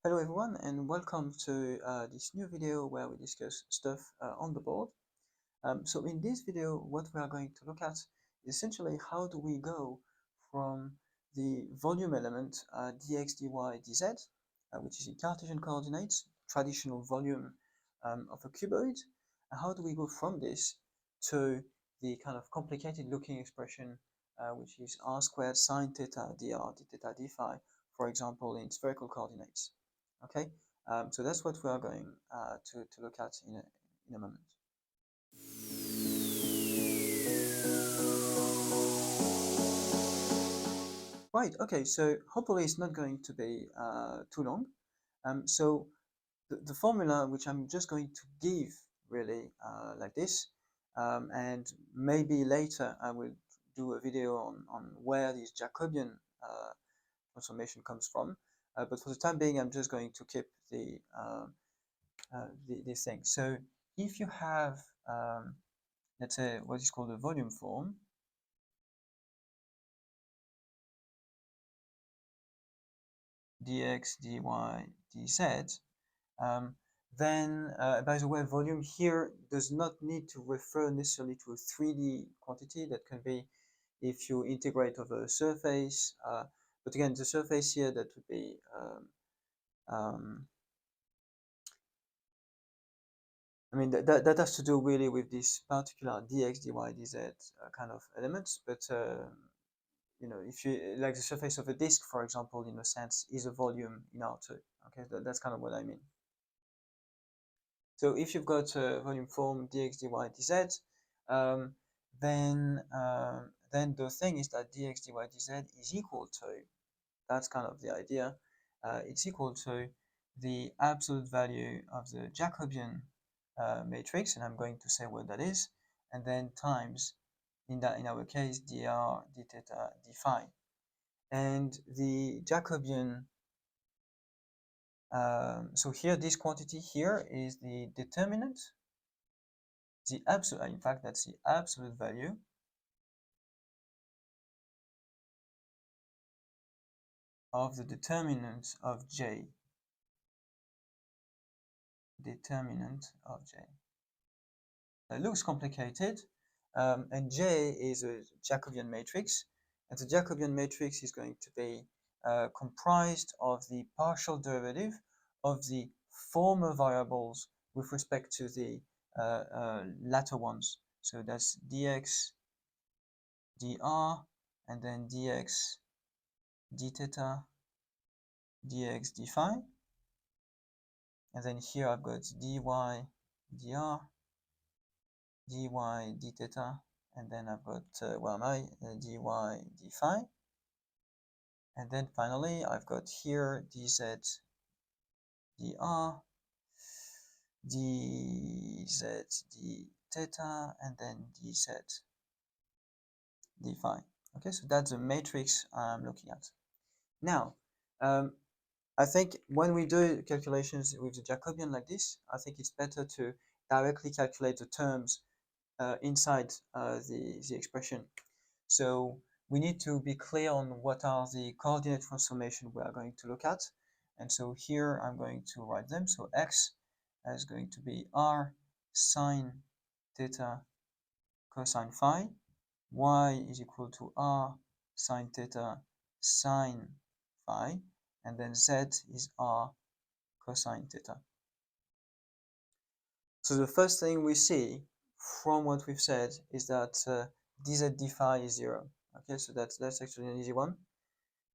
Hello everyone and welcome to this new video where we discuss stuff on the board. So in this video what we are going to look at is essentially how do we go from the volume element dx, dy, dz, which is in Cartesian coordinates, traditional volume of a cuboid, and how do we go from this to the kind of complicated looking expression which is r squared sine theta dr d theta d phi, for example in spherical coordinates. Okay, so that's what we are going to look at in a moment. Right, okay, so hopefully it's not going to be too long. So the formula which I'm just going to give really like this, and maybe later I will do a video on where this Jacobian transformation comes from, but for the time being I'm just going to keep this thing. So if you have, let's say, what is called a volume form, dx, dy, dz, then, by the way, volume here does not need to refer necessarily to a 3D quantity. That can be if you integrate over a surface, but again, the surface here, that would be I mean, that has to do really with this particular dx, dy, dz kind of elements. But you know, if you like the surface of a disk, for example, in a sense, is a volume in R2. Okay, that's kind of what I mean. So if you've got a volume form dx, dy, dz, then the thing is that dx, dy, dz is equal to, that's kind of the idea, it's equal to the absolute value of the Jacobian matrix, and I'm going to say what that is, and then times, in our case, dr, d theta, d phi. And the Jacobian, so here this quantity here is the determinant, the absolute, in fact that's the absolute value of the determinant of J. Determinant of J. It looks complicated, and J is a Jacobian matrix, and the Jacobian matrix is going to be comprised of the partial derivative of the former variables with respect to the latter ones. So that's dx, dr, and then dx, d theta, dx, d phi. And then here I've got dy, dr, dy, d theta, and then I've got, where am I? Dy, d phi. And then finally, I've got here dz, dr, dz, d theta, and then dz, d phi. Okay, so that's the matrix I'm looking at. Now, I think when we do calculations with the Jacobian like this, I think it's better to directly calculate the terms inside the expression. So we need to be clear on what are the coordinate transformation we are going to look at. And so here I'm going to write them. So x is going to be r sine theta cosine phi. Y is equal to r sine theta sine phi. And then z is r cosine theta. So the first thing we see from what we've said is that dz d phi is 0. Okay, so that's actually an easy one.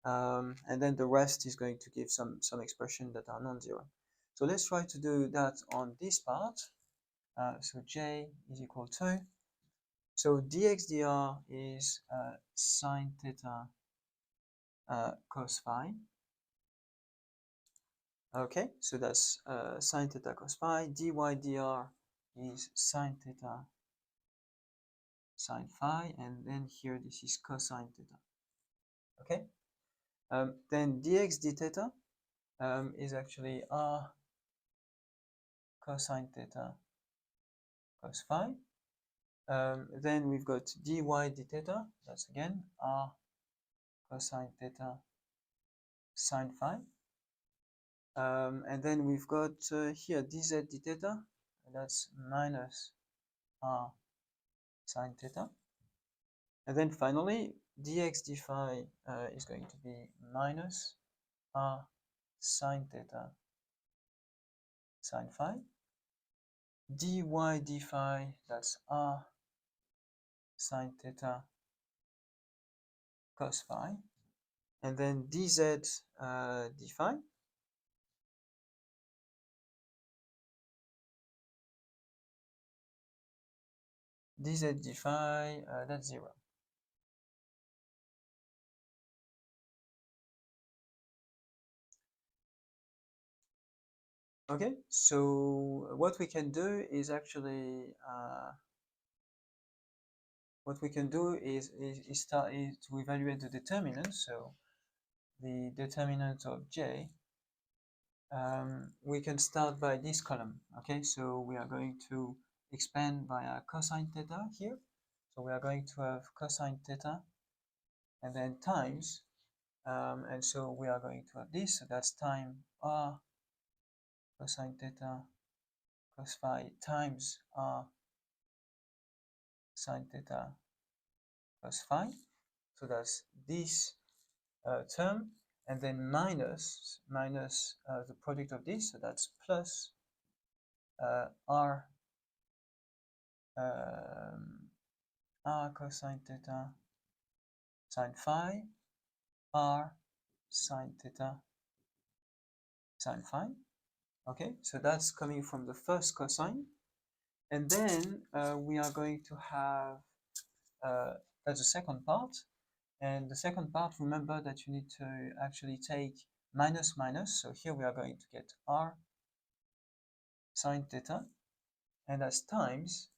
And then the rest is going to give some expression that are non-zero. So let's try to do that on this part. So j is equal to, so dx dr is sine theta cos phi. Okay, so that's sine theta cos phi. Dy dr is sine theta sine phi, and then here this is cosine theta. Okay, then dx d theta is actually r cosine theta cos phi. Then we've got dy d theta, that's again r cosine theta sine phi. And then we've got here dz d theta, and that's minus r sine theta. And then finally, dx d phi is going to be minus r sine theta sine phi. dy d phi, that's r sine theta cos phi. And then dz d phi, dz d phi, that's 0. Okay, so what we can do is actually start to evaluate the determinant. So the determinant of j, we can start by this column. Okay, so we are going to expand via cosine theta here. So we are going to have cosine theta and then times, and so we are going to have this. So that's time r cosine theta cos phi times r sine theta cos phi. So that's this term, and then minus the product of this, so that's plus r r cosine theta sine phi r sine theta sine phi. Okay, so that's coming from the first cosine, and then we are going to have that's the second part. And the second part, remember that you need to actually take minus minus. So here we are going to get r sine theta, and that's times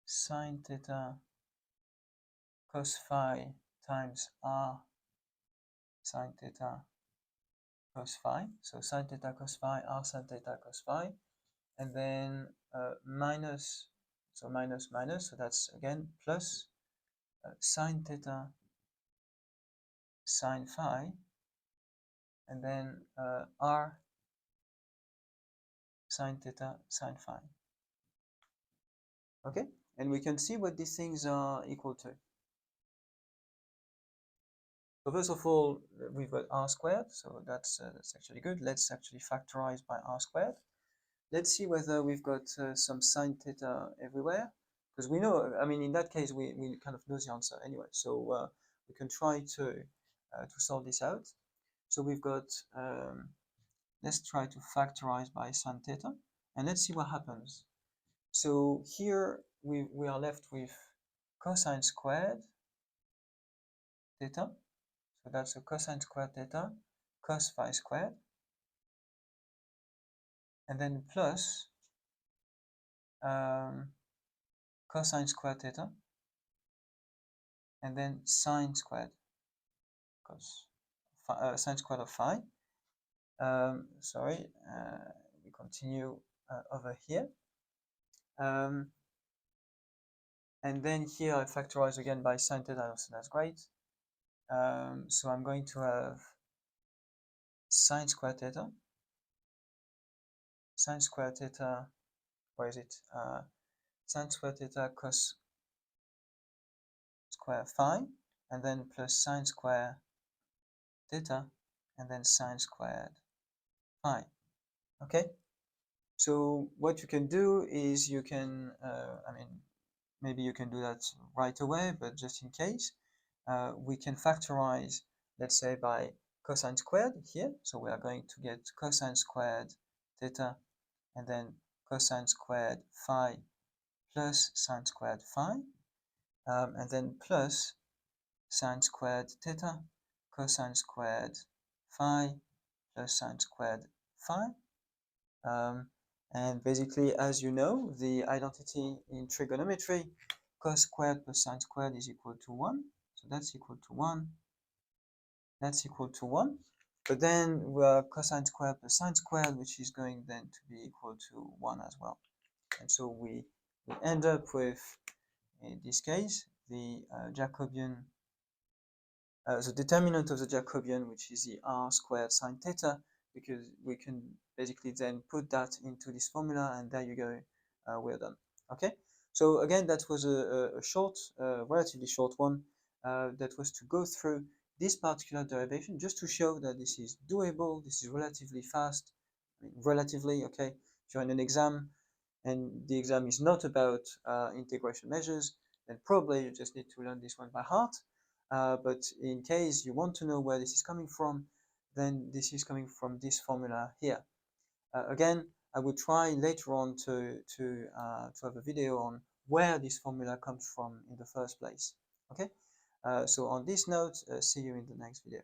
sine theta cos phi times r sine theta cos phi. So sine theta cos phi, r sine theta cos phi, and then minus, so minus minus, so that's again plus sine theta sine phi, and then r sine theta sine phi. Okay, and we can see what these things are equal to. So first of all, we've got r squared, so that's actually good. Let's actually factorize by r squared. Let's see whether we've got some sine theta everywhere, because we know, I mean, in that case, we kind of know the answer anyway. So we can try to solve this out. So we've got, let's try to factorize by sine theta, and let's see what happens. So here we are left with cosine squared theta. So that's a cosine squared theta cos phi squared, and then plus cosine squared theta, and then sine squared cos sine squared of phi. Sorry, we continue over here. And then here I factorize again by sine theta, so that's great. So I'm going to have sine squared theta, where is it? Sine squared theta cos square phi, and then plus sine square theta, and then sine squared phi. Okay, so what you can do is you can, I mean, maybe you can do that right away, but just in case, we can factorize, let's say, by cosine squared here. So we are going to get cosine squared theta, and then cosine squared phi plus sine squared phi, and then plus sine squared theta cosine squared phi plus sine squared phi. And basically, as you know, the identity in trigonometry, cos squared plus sine squared is equal to 1. So that's equal to 1. That's equal to 1. But then we have cosine squared plus sine squared, which is going then to be equal to 1 as well. And so we end up with, in this case, the Jacobian, the determinant of the Jacobian, which is the r squared sine theta, because we can basically then put that into this formula, and there you go, we're done. Okay, so again, that was a short, relatively short one, that was to go through this particular derivation, just to show that this is doable, this is relatively fast. I mean, relatively, okay. If you're in an exam and the exam is not about integration measures, then probably you just need to learn this one by heart. But in case you want to know where this is coming from, then this is coming from this formula here. Again, I will try later on to have a video on where this formula comes from in the first place. Okay, so on this note, see you in the next video.